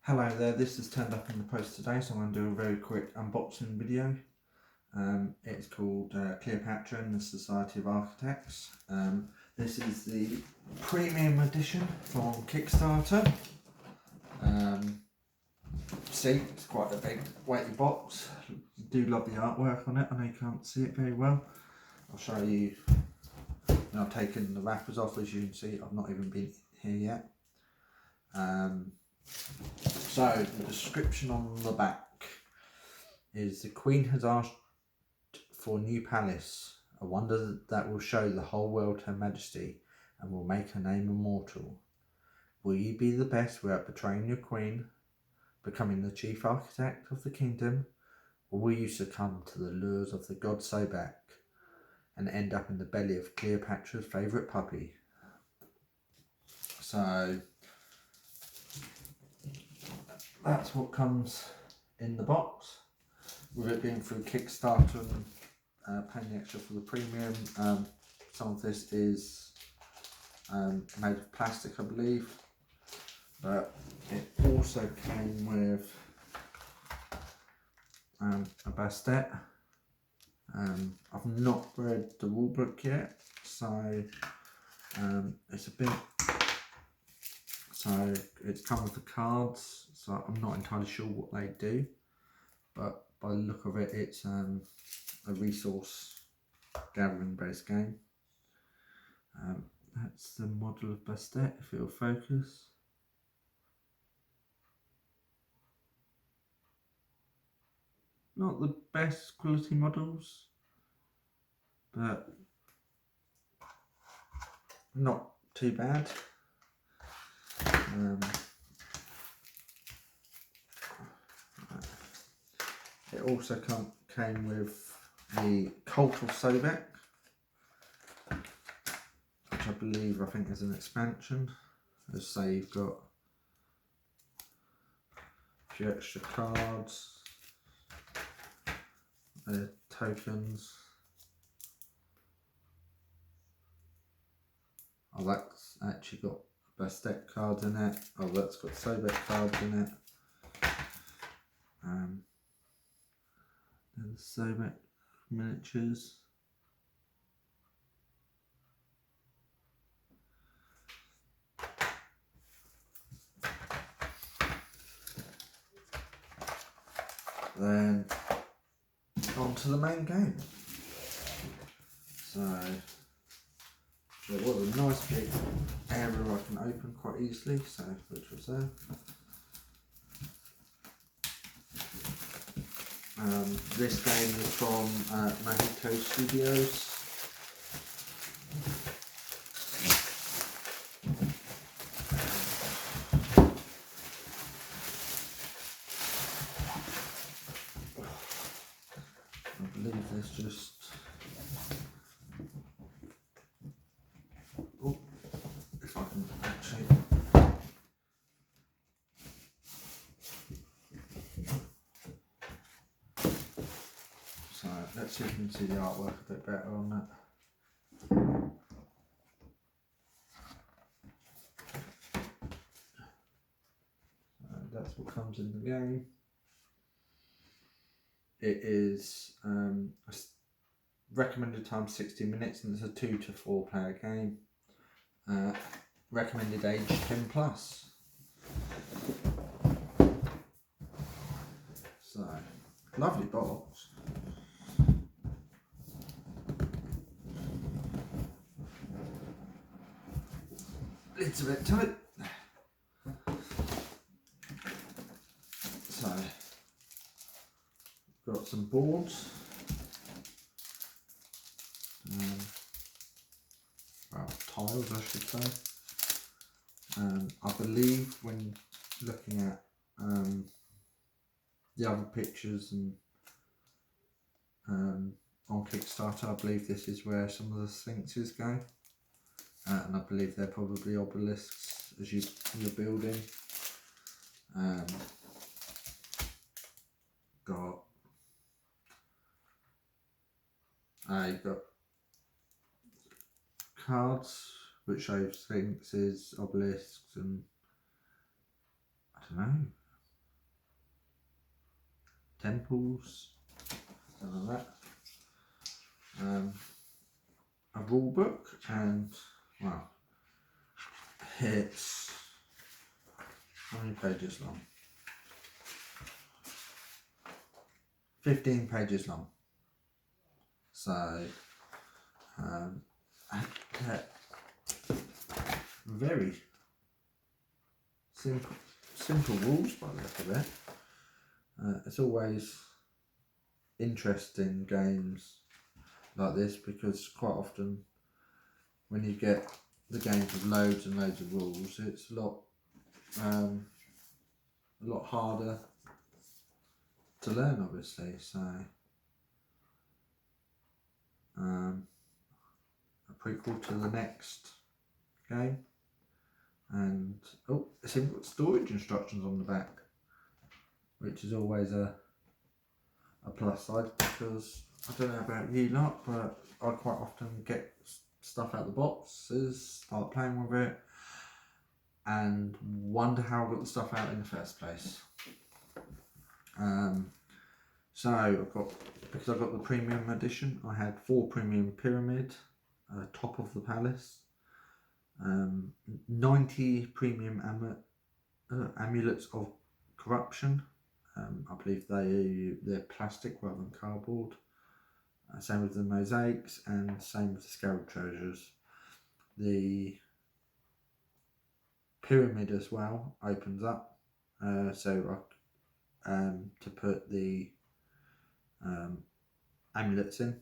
Hello there, this has turned up in the post today, so I'm going to do a very quick unboxing video. It's called Cleopatra and the Society of Architects. This is the premium edition from Kickstarter. See, it's quite a big weighty box. Do love the artwork on it. I know you can't see it very well. I'll show you. I've taken the wrappers off, as you can see. I've not even been here yet. So the description on the back is: the Queen has asked for a new palace, a wonder that will show the whole world her majesty and will make her name immortal. Will you be the best without betraying your queen, becoming the chief architect of the kingdom, or will you succumb to the lures of the god Sobek and end up in the belly of Cleopatra's favourite puppy? So that's what comes in the box. With it being through Kickstarter and paying the extra for the premium, some of this is made of plastic, I believe, but it also came with a bastet. I've not read the rule book yet, so it's a bit. So it's come with the cards, so I'm not entirely sure what they do, but by the look of it, it's a resource gathering based game. That's the model of bastet, if it'll focus. Not the best quality models, but not too bad. It also came with the Cult of Sobek, which I think is an expansion. As say, you've got a few extra cards, tokens. Oh, that's actually got bastet cards in it. Oh, that's got Sobek cards in it. And the Sobek miniatures. Then on to the main game. So there was a nice big area I can open quite easily, so which was there. This game is from Mojito Studios. I believe there's just if I can actually. So let's see if you can see the artwork a bit better on that. That's what comes in the game. It is recommended time 60 minutes, and it's a 2 to 4 player game. Recommended age 10 plus. So lovely box. It's a bit tight. So got some boards. Well, tiles, I should say. I believe when looking at the other pictures and on Kickstarter, I believe this is where some of the sphinxes go, and I believe they're probably obelisks as you're building. You've got cards which show sphinxes, obelisks, and I don't know, temples, something like that. A rule book, and well, it's how many pages long? 15 pages long. So, very simple rules by the look of it. It's always interesting games like this, because quite often when you get the games with loads and loads of rules, it's a lot harder to learn, obviously. So a prequel to the next game, and it's even got storage instructions on the back, which is always a plus side, because I don't know about you lot, but I quite often get stuff out of the boxes, start playing with it, and wonder how I got the stuff out in the first place. So because I got the premium edition, I had 4 premium pyramid, top of the palace, 90 premium amulets of corruption. I believe they're plastic rather than cardboard. Same with the mosaics, and same with the scarab treasures. The pyramid as well opens up, so to put the amulets in.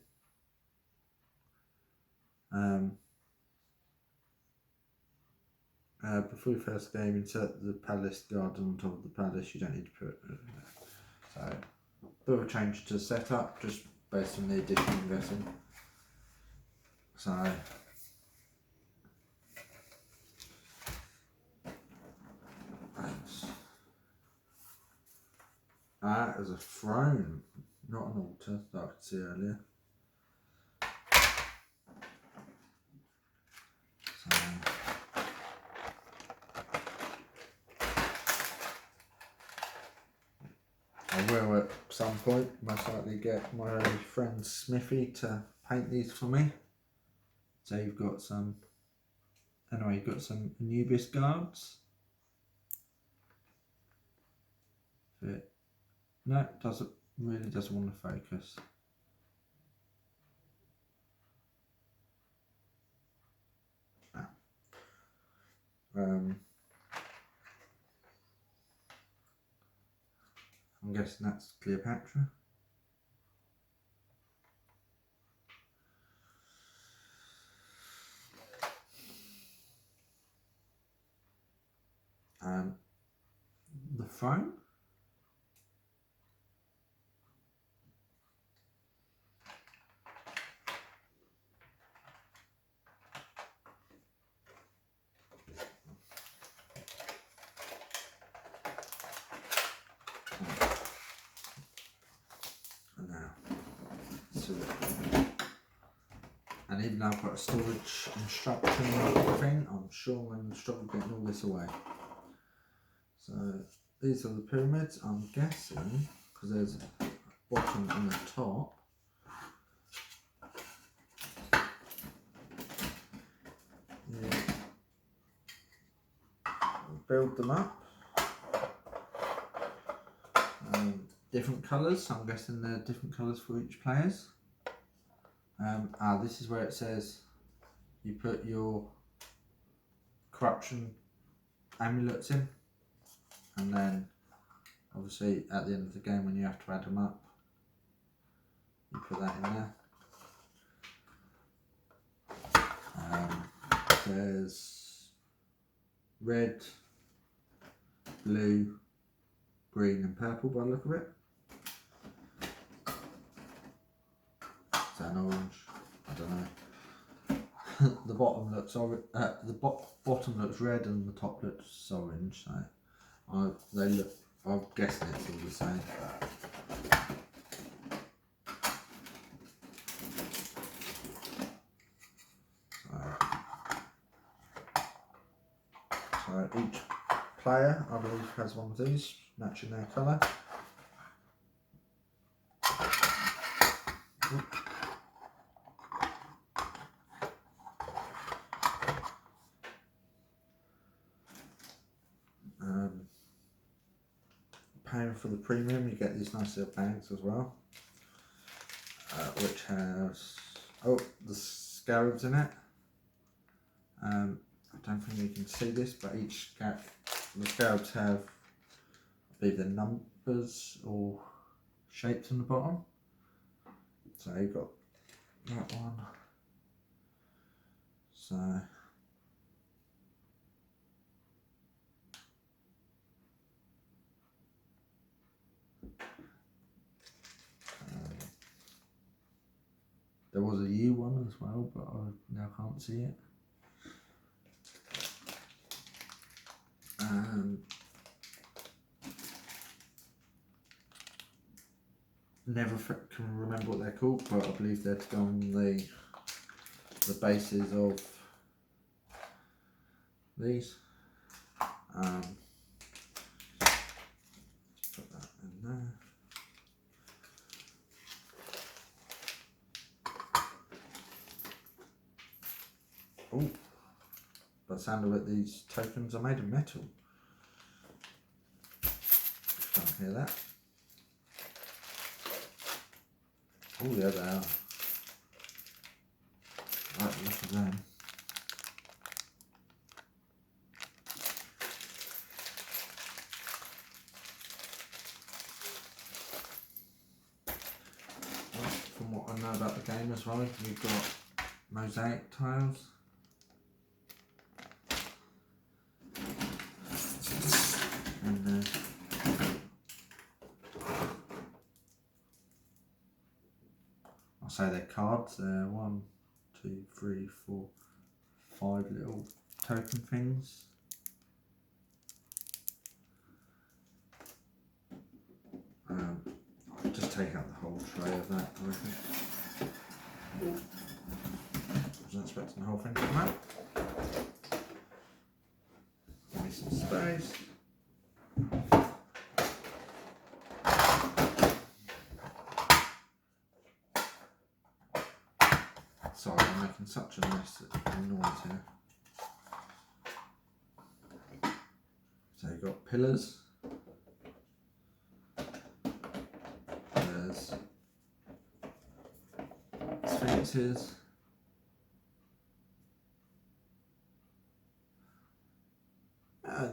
Before your first game, insert the palace garden on top of the palace. You don't need to put so bit of a change to the setup, just based on the edition, I'm guessing. So as a throne, not an altar that I could see earlier. So I will at some point most likely get my friend Smithy to paint these for me. So you've got some Anubis guards. No, it really doesn't want to focus. I'm guessing that's Cleopatra. The throne. And even though I've got a storage instruction thing, I'm sure I'm going to struggle getting all this away. So these are the pyramids, I'm guessing, because there's a bottom and a top. Yeah. Build them up. Different colours, so I'm guessing they're different colours for each players. This is where it says you put your corruption amulets in, and then obviously at the end of the game when you have to add them up, you put that in there. There's red, blue, green and purple by the look of it. Is that an orange? I don't know. The bottom looks bottom looks red and the top looks orange. So I'm guessing it's all the same. So each player, I believe, has one of these matching their colour. Paying for the premium, you get these nice little bags as well, which has the scarabs in it. I don't think you can see this, but the scarabs have, I believe, the numbers or shapes on the bottom. So you've got that one. So there was a U one as well, but I now can't see it. Never can remember what they're called, but I believe they're to go on the bases of these. Put that in there. Oh, by the sound of it, these tokens are made of metal. Can't hear that. Oh yeah, they are. Right, look at them. From what I know about the game as well, you've got mosaic tiles. And I'll say they're cards. They're 1, 2, 3, 4, 5 little token things. I'll just take out the whole tray of that, I reckon. Wasn't expecting the whole thing to come out. Give me some space. Sorry, I'm making such a mess of noise here. So you've got pillars. There's sphinxes.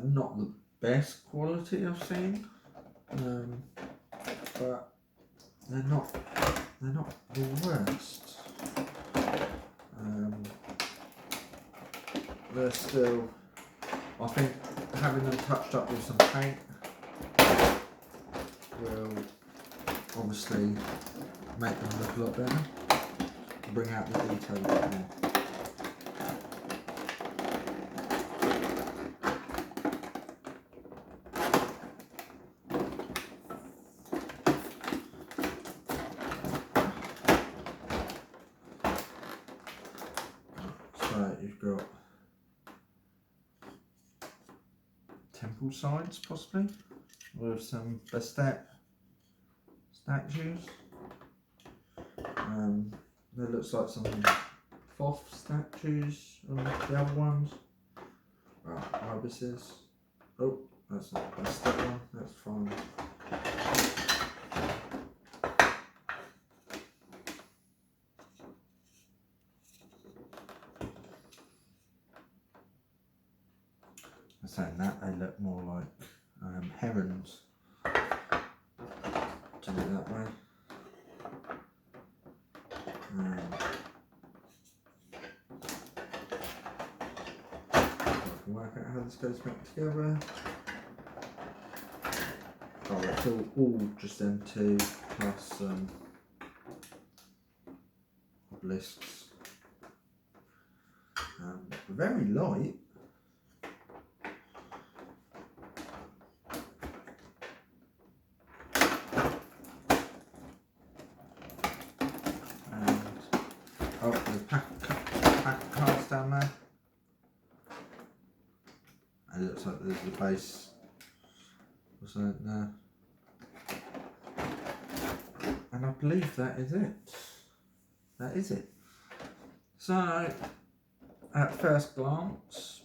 Not the best quality I've seen, but they're not the worst. They're still, I think, having them touched up with some paint will obviously make them look a lot better, bring out the detail a bit more. So you've got temple sides possibly with some Bestep statues. There looks like some Thoth statues on the other ones. Ibises. Oh, that's not the Bestep one, that's fine. Saying that, they look more like herons to me that way. I can work out how this goes back together. Oh, it's all just them two plus obelisks. Very light. Oh, there's a pack of cards down there. And it looks like there's the base. What's that there? And I believe that is it. that is it. So, at first glance,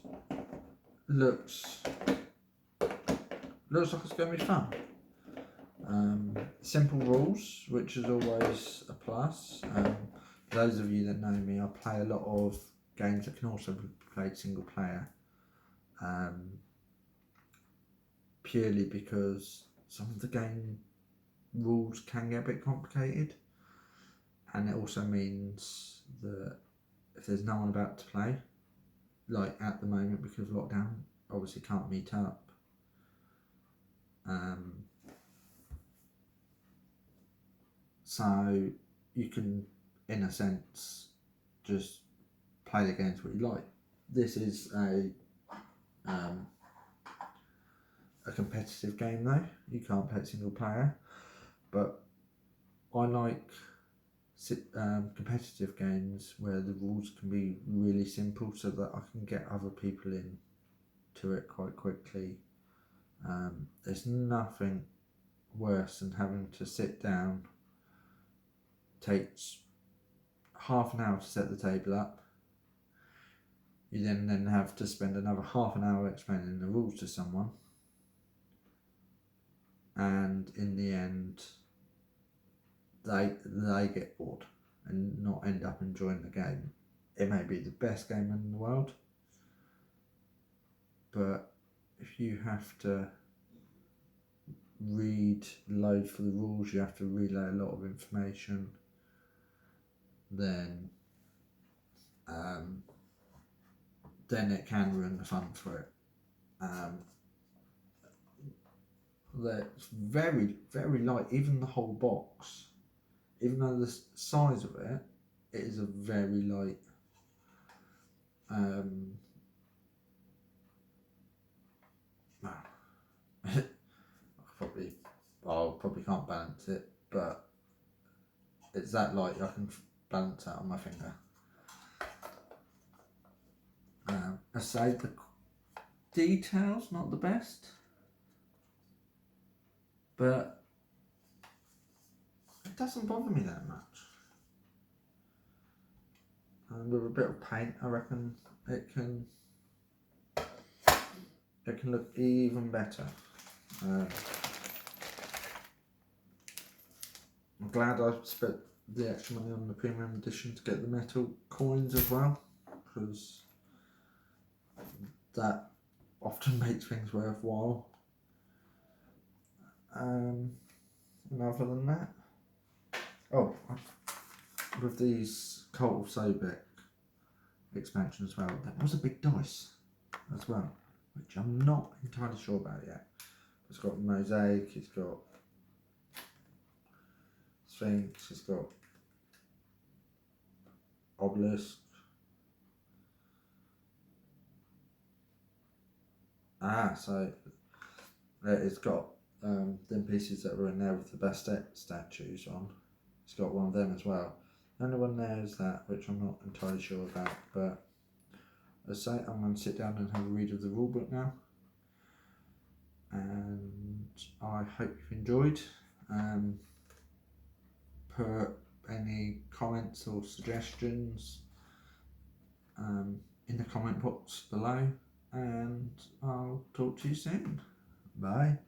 looks like it's going to be fun. Simple rules, which is always a plus. Those of you that know me, I play a lot of games that can also be played single player. Purely because some of the game rules can get a bit complicated, and it also means that if there's no one about to play, like at the moment because of lockdown, obviously can't meet up. So you can, in a sense, just play the games what you like. This is a competitive game though. You can't play it single player, but I like competitive games where the rules can be really simple so that I can get other people in to it quite quickly. There's nothing worse than having to sit down, takes half an hour to set the table up. You then have to spend another half an hour explaining the rules to someone, and in the end they get bored and not end up enjoying the game. It may be the best game in the world, but if you have to read loads for the rules, you have to relay a lot of information, then it can ruin the fun for it. That's very, very light. Even the whole box, even though the size of it is a very light. I probably can't balance it, but it's that light I can balance that on my finger. I say the details not the best, but it doesn't bother me that much. And with a bit of paint, I reckon it can look even better. I'm glad I spent the extra money on the premium edition to get the metal coins as well, because that often makes things worthwhile. And other than that, with these Cult of Sobek expansion as well, there was a big dice as well, which I'm not entirely sure about yet. It's got Mosaic, it's got Sphinx, it's got Obelisk. So it's got them pieces that were in there with the Bastet statues on. It's got one of them as well. The only one there is that, which I'm not entirely sure about, but as I say, I'm going to sit down and have a read of the rulebook now. And I hope you've enjoyed. Put any comments or suggestions in the comment box below, and I'll talk to you soon. Bye.